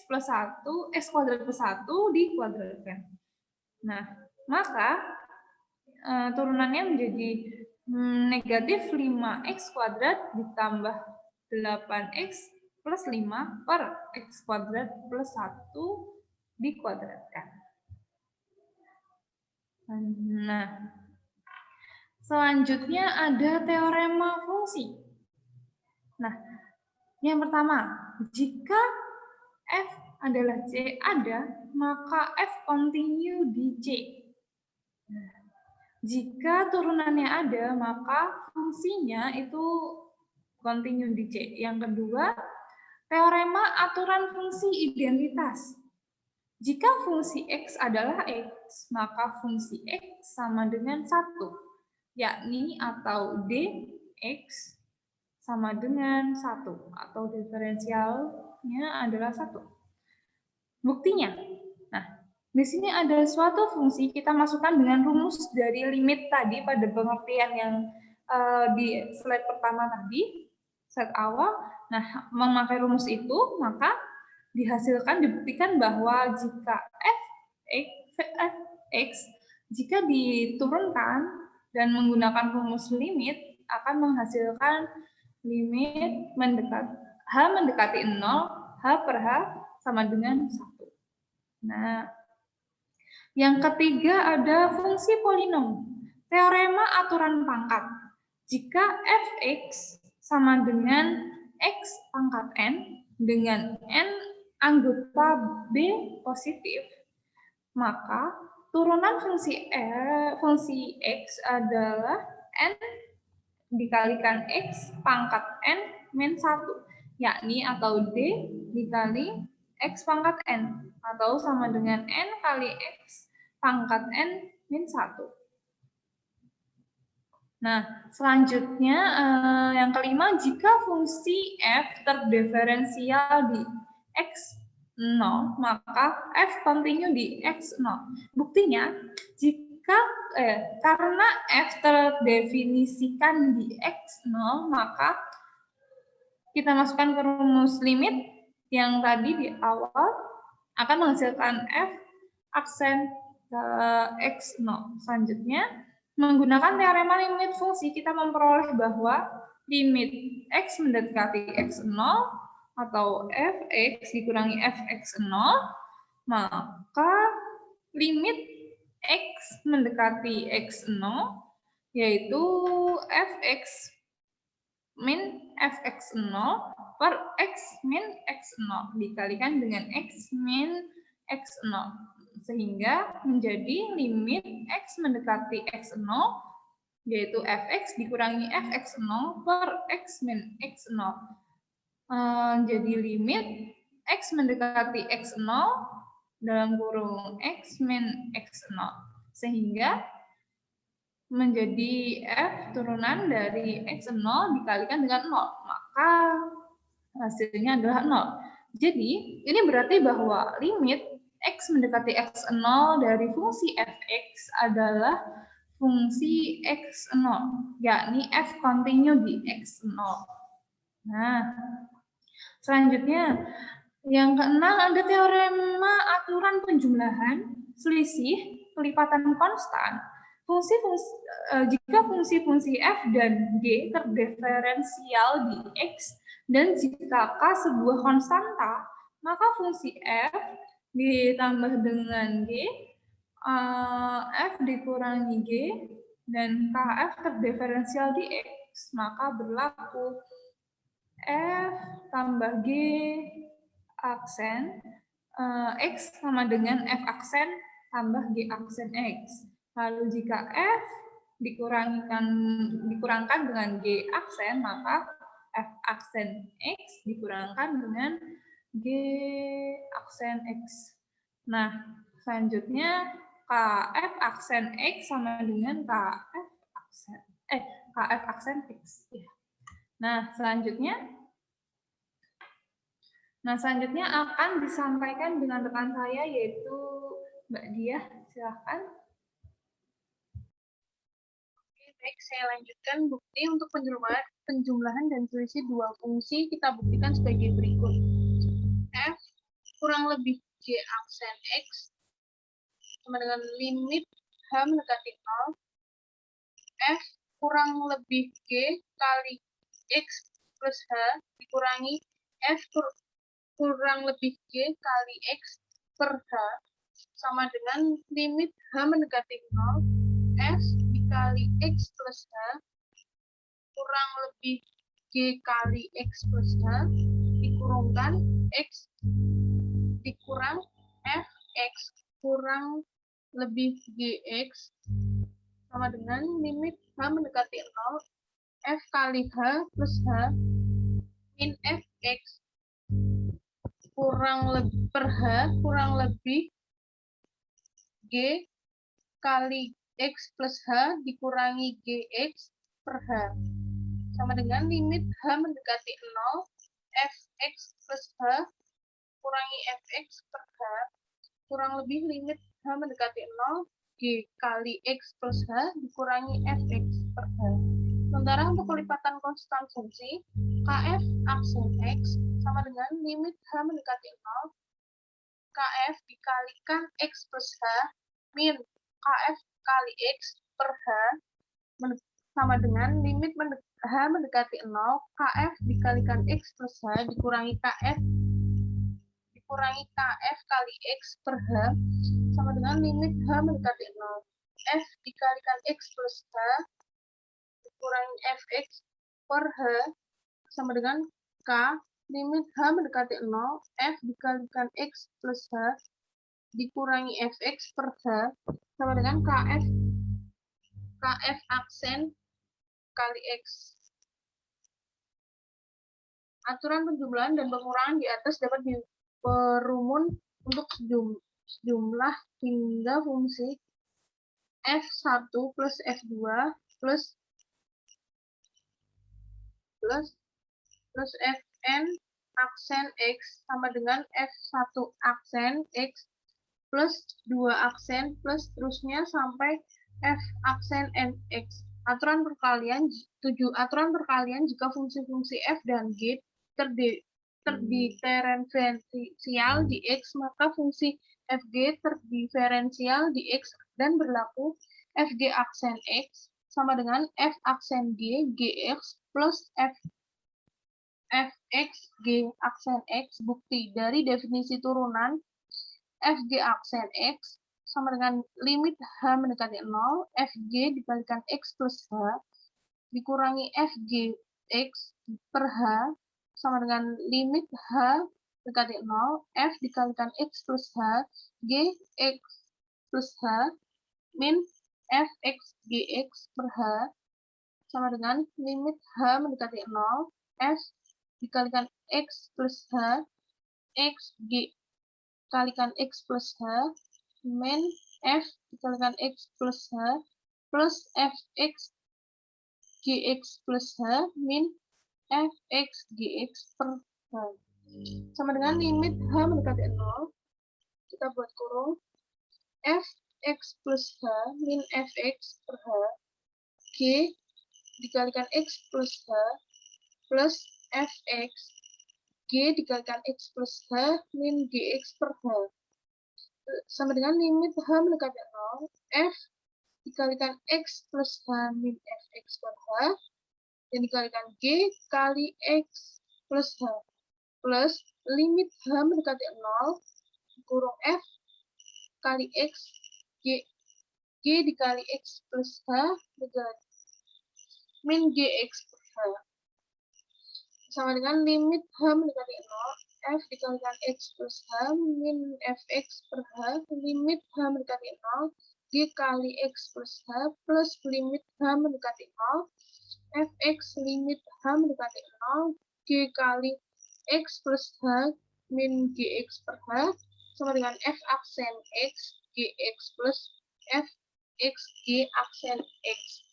plus 1, x kuadrat plus 1 dikuadratkan. Nah, maka turunannya menjadi negatif 5x kuadrat ditambah 8x plus 5 per x kuadrat plus 1 dikuadratkan. Nah, selanjutnya ada teorema fungsi. Nah, yang pertama, jika f adalah c ada, maka f continue di c. Jika turunannya ada, maka fungsinya itu continue di C. Yang kedua, teorema aturan fungsi identitas. Jika fungsi X adalah X, maka fungsi X sama dengan 1, yakni atau dx sama dengan 1, atau diferensialnya adalah 1. Buktinya, di sini ada suatu fungsi, kita masukkan dengan rumus dari limit tadi pada pengertian yang di slide pertama tadi, slide awal. Nah, memakai rumus itu, maka dihasilkan, dibuktikan bahwa jika f(x) jika diturunkan dan menggunakan rumus limit, akan menghasilkan limit h mendekati 0, h per h sama dengan 1. Nah, yang ketiga ada fungsi polinom. Teorema aturan pangkat. Jika f(x) sama dengan x pangkat n dengan n anggota b positif, maka turunan fungsi x adalah n dikalikan x pangkat n min 1, yakni atau d dikali x pangkat n, atau sama dengan n kali x pangkat n min 1. Nah, selanjutnya yang kelima, jika fungsi f terdiferensial di x0, maka f continue di x0. Buktinya, karena f terdefinisikan di x0, maka kita masukkan ke rumus limit yang tadi di awal, akan menghasilkan f aksen x0. Selanjutnya, menggunakan teorema limit fungsi, kita memperoleh bahwa limit x mendekati x0 atau fx dikurangi fx0, maka limit x mendekati x0 yaitu fx min fx0 per x min x0 dikalikan dengan x min x0, sehingga menjadi limit x mendekati x0 yaitu fx dikurangi fx0 per x min x0. Jadi limit x mendekati x0 dalam kurung x min x0, sehingga menjadi f turunan dari x0 dikalikan dengan 0, maka hasilnya adalah 0. Jadi ini berarti bahwa limit x mendekati x0 dari fungsi fx adalah fungsi x0, yakni f continue di x0. Nah, selanjutnya yang keenam ada teorema aturan penjumlahan selisih pelipatan konstan. Jika fungsi-fungsi f dan g terdiferensial di x dan jika k sebuah konstanta, maka fungsi f ditambah dengan g, f dikurangi g, dan kf terdiferensial di x, maka berlaku f tambah g aksen x sama dengan f aksen tambah g aksen x. Lalu jika f dikurangkan dengan g aksen, maka f aksen x dikurangkan dengan g aksen x. Nah, selanjutnya kf aksen x sama dengan kf aksen x. Nah, selanjutnya akan disampaikan dengan rekan saya, yaitu Mbak Diah. Silahkan. Baik, saya lanjutkan bukti untuk penjumlahan dan selisih dua fungsi. Kita buktikan sebagai berikut. F kurang lebih G aksen X sama dengan limit H mendekati 0 F kurang lebih G kali X plus H dikurangi F kurang lebih G kali X per H sama dengan limit H mendekati 0 F dikali X plus H kurang lebih G kali X plus H dikurungkan X dikurang Fx kurang lebih Gx sama dengan limit H mendekati 0 F kali H plus H min Fx kurang lebih per H kurang lebih G kali X plus H dikurangi Gx per H sama dengan limit H mendekati 0 Fx plus H kurangi Fx per H kurang lebih limit H mendekati 0 G kali X plus H dikurangi Fx per H. Sementara untuk pelipatan konstan fungsi Kf aksen X sama dengan limit H mendekati 0 Kf dikalikan X plus H min Kf kali X per H sama dengan limit H mendekati 0 Kf dikalikan X plus H dikurangi Kf kali X per H sama dengan limit H mendekati 0 F dikalikan X plus H dikurangi Fx per H sama dengan K limit H mendekati 0 F dikalikan X plus H dikurangi Fx per H sama dengan Kf aksen kali X. Aturan penjumlahan dan pengurangan di atas dapat diperumun untuk sejumlah hingga fungsi F1 plus F2 plus Fn aksen X sama dengan F1 aksen X plus 2 aksen plus terusnya sampai F aksen Nx. Aturan perkalian 7. Aturan perkalian jika fungsi-fungsi F dan G terdiferensial di X, maka fungsi Fg terdiferensial di X dan berlaku Fg aksen X sama dengan F aksen G, Gx plus Fx G aksen X. Bukti dari definisi turunan Fg aksen X sama dengan limit H mendekati 0, Fg dikalikan X plus H dikurangi Fg X per H sama dengan limit H mendekati 0, F dikalikan X plus H, G X plus H min Fx Gx per H sama dengan limit H mendekati 0, F dikalikan X plus H, X G dikalikan X plus H min F dikalikan X plus H plus Fx Gx plus H min Fx Gx per H sama dengan limit H mendekati 0 kita buat kurung Fx plus H min Fx per H G dikalikan X plus H plus Fx G dikalikan X plus H min Gx per H sama dengan limit H mendekati 0, F dikalikan X plus H min Fx per H, dan dikalikan G kali X plus H, plus limit H mendekati 0, kurung F kali X, G dikali X plus H, min Gx per H, sama dengan limit H mendekati 0, F dikalikan X plus H min Fx per H limit H mendekati 0 G kali X plus H plus limit H mendekati 0 Fx limit H mendekati 0 G kali X plus H min Gx per H sama dengan F aksen X Gx plus Fx G aksen X.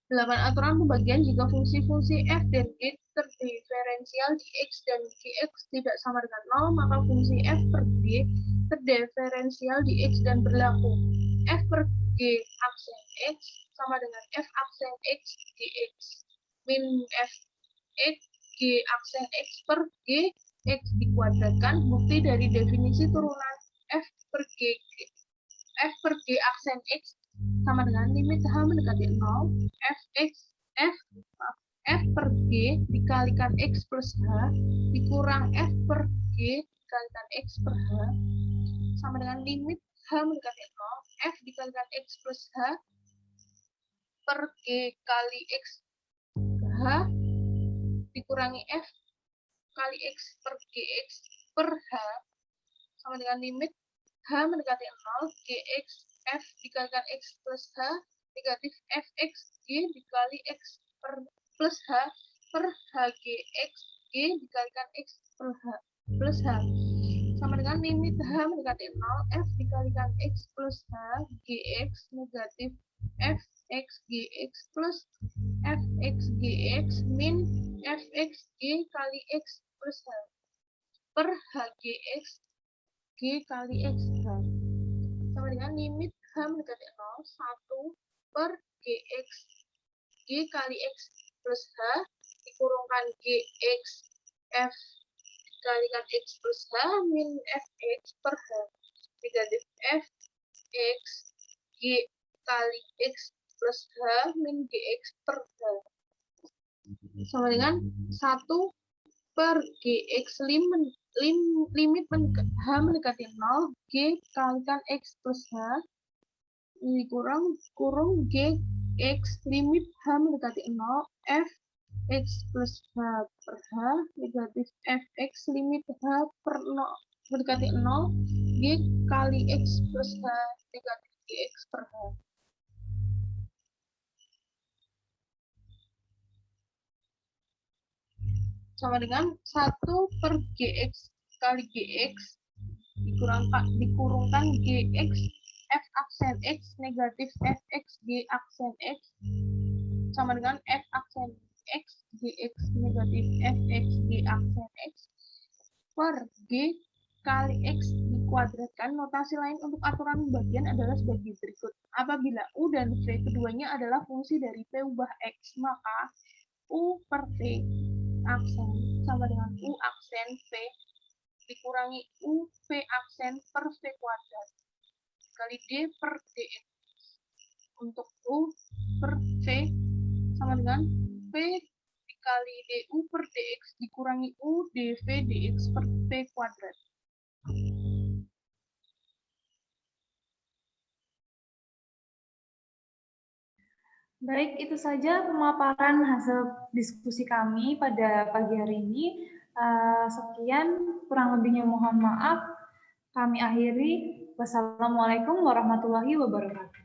8. Aturan pembagian jika fungsi-fungsi F dan G terdiferensial di X dan Gx tidak sama dengan 0, maka fungsi F per G terdiferensial di X dan berlaku F per G aksen X sama dengan F aksen X Gx min F X G aksen X per G X dikuadratkan. Bukti dari definisi turunan F per G aksen X sama dengan limit H mendekati 0, F per G dikalikan X plus H dikurang F per G dikalikan X per H sama dengan limit H mendekati 0, F dikalikan X plus H per G kali X H dikurangi F kali X per GX per H sama dengan limit H mendekati 0, GX F dikalikan X plus H negatif Fx G dikali X plus H per HGX G dikalikan X per H plus H sama dengan limit H mendekati 0, F dikalikan X plus H GX negatif Fx GX plus Fx GX min Fx G kali X plus H per HGX G kali X H sama dengan limit H mendekati 0, 1 per GX G kali X plus H dikurungkan GX F dikalikan X plus H min Fx per H negatif Fx G kali X plus H min GX per H sama dengan 1 per GX limit H mendekati 0 G kalikan X plus H kurung GX limit H mendekati 0 F X plus H per H negatif Fx limit H per 0 mendekati 0 G kali X plus H negatif GX per H sama dengan 1 per GX kali GX dikurungkan GX F aksen X negatif Fx G aksen X sama dengan F aksen X GX negatif Fx G aksen X per G kali X dikuadratkan. Notasi lain untuk aturan pembagian adalah sebagai berikut. Apabila U dan V keduanya adalah fungsi dari P ubah X, maka U per V aksen sama dengan U aksen V dikurangi U V aksen per V kuadrat kali D per DX. Untuk U per V sama dengan V dikali DU per DX dikurangi U dV DX per V kuadrat. Baik, itu saja pemaparan hasil diskusi kami pada pagi hari ini. Sekian, kurang lebihnya mohon maaf. Kami akhiri. Wassalamualaikum warahmatullahi wabarakatuh.